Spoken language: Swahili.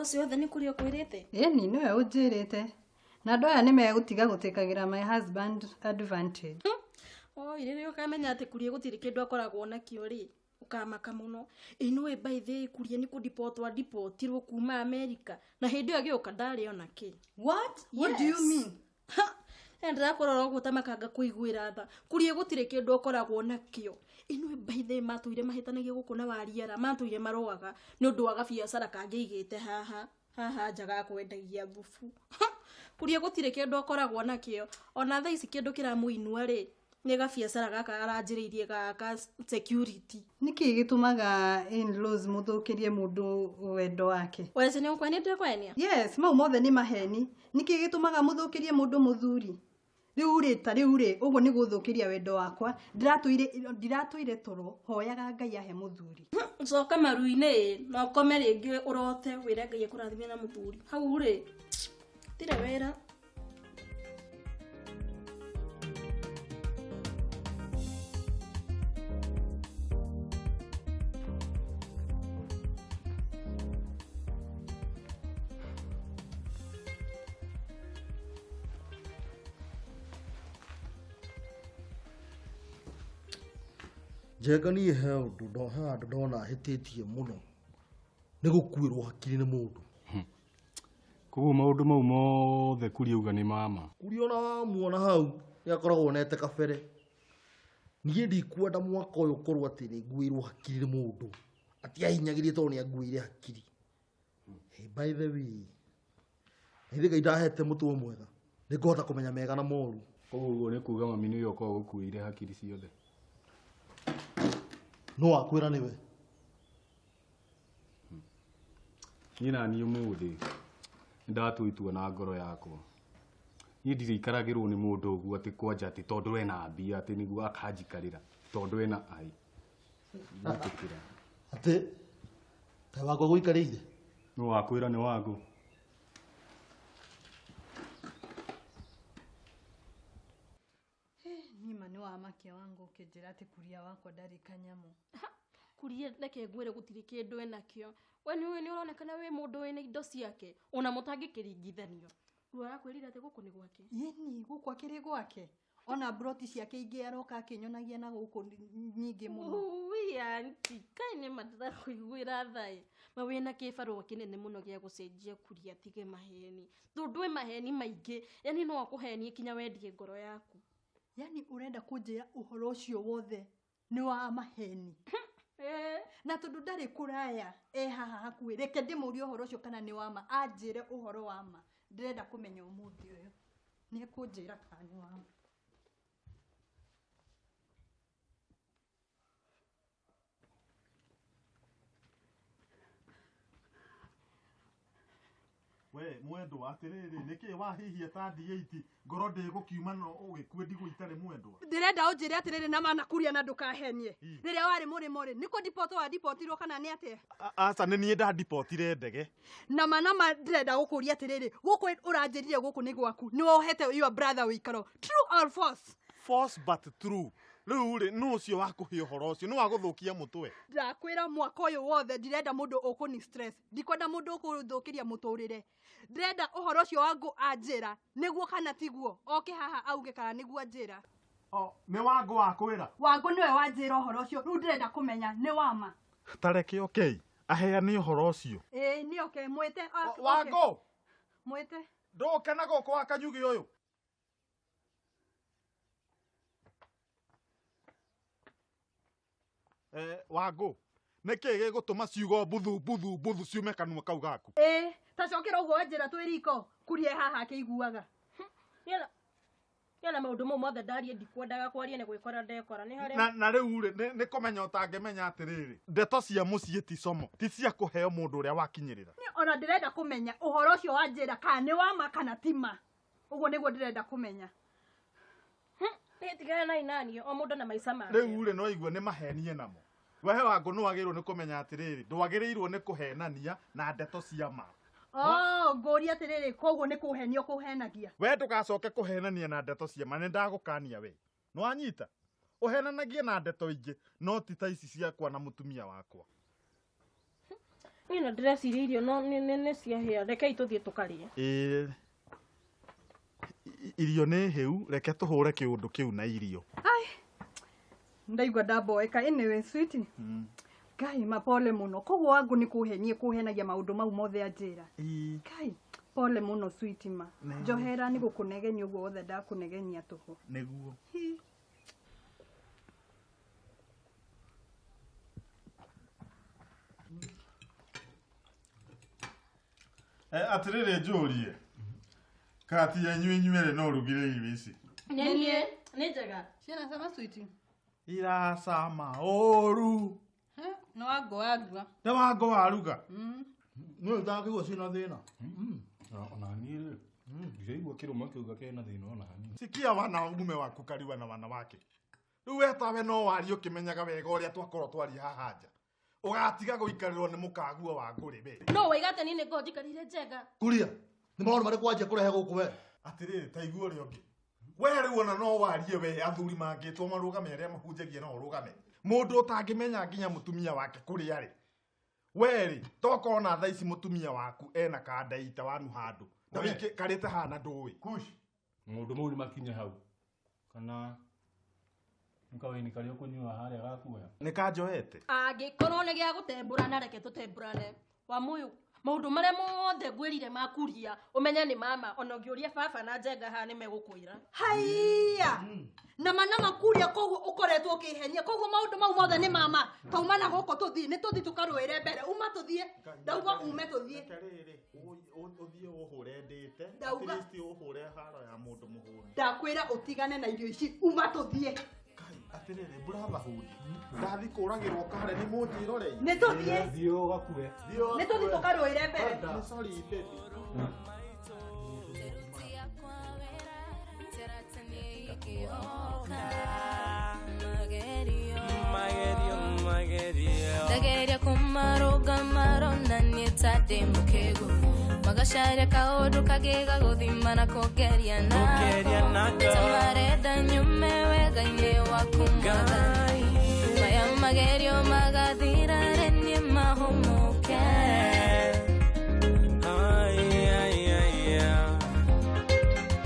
horo ciothe nĩ kũrĩ ũkwĩrĩte? Ĩni nĩwe ũnjĩrĩte. Na andũ aya nĩmegũtiga gũtekagĩra my husband advantage. Oi, rĩrĩa ũkamenya atĩ Kuria gũtirĩ kĩndũ akoragwo nakĩo rĩ, ũkamaka mũno. Ĩno by the way Kuria nĩ kũdipotirwo kuma America. Na hĩndĩ ĩyo agĩũka ndarĩ ona kĩ. What? What do you mean? Ndĩrakorora ũguo ta makanga kũiguĩra tha. Kuria gũtirĩ kĩndũ akoragwo nakĩo. Ĩno by the way matũire mahĩtanagia gũkũ na wariara, matũire maroaga nĩ ũndũ wa gabiacara kangĩigĩte haha njaga kwendagia thubu. Kuria gũtirĩ kĩndũ akoragwo nakĩo. Ona thaa ici kĩndũ kĩramũinua rĩ, nĩ gabiacara gaka aranjĩrĩirie gaka security. Nĩkĩ gĩtũmaga in-laws mũthũkĩrie mũndũ wendo wake? Wese nĩ ũkwenete kwenia? Yes, mau mothe nĩ maheni. Nĩkĩ gĩtũmaga mũthũkĩrie mũndũ mũthuri? Rĩu rĩ, ũguo nĩ gũthũkĩria wendo wakwa. Ndiratũire toro, hoyaga Ngai ahe mũthuri. Coka maru-inĩ, na ũkome rĩngĩ ũrote wĩre Ngai akũrathime na mũthuri. Hau rĩ, tire wĩra. Jega ni he undu ndona hititie muno ni gukuirwo hakiri ni mundu. Koguo maundu mau mothe Kuria uga ni mama. Kuria ona muona hau ni akoragwo nete kabere. Niĩ ndikwenda mwaka ũyũ korwo atĩ nĩ nguirwo hakiri ni mundu. Ati ahinyagirie tondũ nĩ anguire hakiri. Hey, by the way, nĩ Ngai ndahete mũtugo mwega. Nĩ ngũhota kũmenya mega na moru. Koguo nĩ kuga mami nĩ yo kwa gukuire hakiri ciothe. No akwĩra niwe. Nina ni umuthi ndatũitua na ngoro yakwa. Niĩ ndirĩikaragĩrwo nĩ mũndũ ũguo atĩ kwanja atĩ tondũ ena mbia atĩ nĩguo akanjikarĩra tondũ ena ai. Ndĩtĩkĩra. Atĩ ta wako gũikarĩire. No wakwĩra nĩ wagu. Nima nĩ wa makia wangu ũkĩnjĩra atĩ Kuria wakwa ndarĩ kanyamu. Kuria reke ngwĩre gũtirĩ kĩndũ enakĩo. We nĩ ũronekana wĩ mũndũ wĩna indo ciake, ona mũtangĩkĩringithanio. Ruo arakwĩrire atĩ gũkũ nĩ gwake. Yeni gũkũ akĩrĩ gwake. Ona broti ciake ingĩ aroka akĩnyonagia na gũkũ nyingĩ mũno. Anti, kai nĩ matara kũiguĩra thaĩ. Mawĩna kĩbarũa kĩnene mũno gĩa gũcenjia Kuria tige maheni. Ndũĩ maheni maingĩ, yani no akũhenie kinya wendie ngoro yaku. Yani urenda kũnjĩra ũhoro ũcio wothe nĩ wa maheni. Na tondũ ndarĩ kũraya haha hakuhĩ, reke ndĩmũrie ũhoro ũcio kana nĩ wa ma. Anjĩre ũhoro wa ma. Ndĩrenda kũmenya ũmũthĩ ũyũ. Nĩ kũnjĩra kana nĩ wa ma. We mwendwa atiriri niki wahihia ta D8 ngoro ndigukiuma no ugikue ndigũitare mwendwa. Ndĩrenda ũnjĩre atiriri na mana Kuria na ndũkahenie. Rĩrĩa warĩ mũrĩmo rĩ, nĩkũ deportirwo kana nĩ atĩa? Aca nĩ niĩ ndadipotire ndege. Na mana ndĩrenda gũkũria atiriri, gũkũ ũranjĩrire gũkũ nĩ gwaku. Nĩ wohete your brother wĩikaro. True or false? False but true. Rĩu rĩ no ũcio wa kũhe ũhoro ũcio no wagũthũkia mũtwe. Ndakwĩra mwaka ũyũ wothe ndirenda mũndũ ũkũni stress. Ndikwenda mũndũ ũkũthũkĩria mũtũrĩre. Ndĩrenda ũhoro ũcio wangu anjĩra nĩguo kana tiguo. Oke haha auge kana nĩguo anjĩra. Nĩ wangu wa kwĩra. Wangu nĩwe wanjĩra ũhoro ũcio. Rĩu ndĩrenda kũmenya nĩ wa ma. Tareke okay. Aheane ũhoro ũcio. Nĩ okay mwĩte. Wangu. Mwĩte. Ndoke na gũkũ wa kanyugi ũyũ. Wangu. Nĩkĩ gĩgũtũma ciugo buthu ciume kanua kau gaku? Ta cokera ũguo anjĩra twĩ riko. Kuria haha akĩiguaga. Yana maũndũ mau mothe ndarie ndikwendaga kwaria nĩ gwĩkora ndekora nĩ harĩa. Na rĩu rĩ nĩ kũmenya ũtangĩmenya atĩrĩrĩ. Ndeto cia mũciĩ ti como. Ti cia kũheo mũndũ ũrĩa wakinyĩrĩra. Ona ndĩrenda kũmenya ũhoro ũcio wanjĩra kana nĩ wa ma kana ti ma. Ũguo nĩguo ndĩrenda kũmenya. Tigana na inani o mũndũ na maica make. Rĩu rĩ no igwe nĩ mahenie namo. Wehe Wangu no wagĩrĩirwo nĩ kũmenya atĩrĩrĩ. Ndwagĩrĩirwo nĩ kũhenania na ndeto cia ma. Ngũria atĩrĩrĩ koguo nĩ kũhenio kũhenagia. We ndũgacoke kũhenania na ndeto cia ma, nĩ ndagũkania we. Nĩ wanyita? Ũhenanagie na ndeto ingĩ no ti ta ici ciakwa na mũtumia wakwa. Ina dress irio no nene cia hĩa. Rekei tuthie tukarie. Irio nĩ hĩu, reke tũhũre kĩũndũ kĩu na irio. Ai. Ndaigua ndaboeka anyway sweet. Ngai mapole muno. Koguo wangu ni kuhenagia maundu mau mothe anjira. Ngai pole muno sweet ma. Njohera ni gukunegenia uguo wothe ndakunegenia tuhu. Nĩguo. Atirĩrĩ njũrie. Kati ya inyuĩ no rugire irio ici. Nenie, nĩ njega. Ciana sama sweet. Iracama ũru. No wangu aruga. Nĩ wangu waruga. Nĩ ndakĩgua ciina thĩna. Ona niĩ ndiraigua kĩrũma kĩuga kĩna thĩna ona hanini. Sikia wana mume waku kariwa na wana wake. Rĩu wetawe no wario kĩmenyaga wega ũrĩa twakorwo twari haha nja. Ũgatiga gũikarĩrwo nĩ mũkaguo wa ngũrĩ we. No waigate nini ngo njikarire njega. Kuria. Nĩ maũndũ marĩkũ wanjia kũrehe gũkũ we? Atirĩrĩ ta igua ũrĩa ũngĩ. We rĩu ona no warie we athuri mangĩtwo marũgame arĩa mahunjagia no ũrũgame. Mũndũ ũtangĩmenya nginya mũtumia wake kũrĩa rĩ. Weri toko na thaa ici mũtumia waku ena kandaita wanu handũ. Na wĩke karĩte hana ndũĩ. Kush. Mũndũ mũri makinye hau. Kana Nkawe kari okunyua harĩa gakuoya. Nĩkanjoete. Angĩkorwo nĩ gĩa gũtembũrana reke tũtembũrane. Wa mũyũ maũndũ marĩa mothe ngwĩrire makuria ũmenye nĩ mama ona ũngĩũria baba na njenga haha nĩ megũkwĩra. Haiya. Nama kuria koguo ukoretwo ukihenia koguo maundu mau mothe ni mama taumana goko tuthii ni tuthii tukarwire mbere uma tuthie ndauga ume tuthie Karere uthie uhure ndite at least uhure haro ya mundu muhuru ndakwira utigane na irio ici uma tuthie atirere brother hudi ndathi kuragirwo kare ni munjiro rei ni tuthie thio gakue ni tuthie tukarwire mbere ni sorry baby Magerio kumaruga marona nietade mukego Magashare kaodu kagega guthima na kogeria na Tamareda nyume wega ine wakumwaga Maya magerio magathira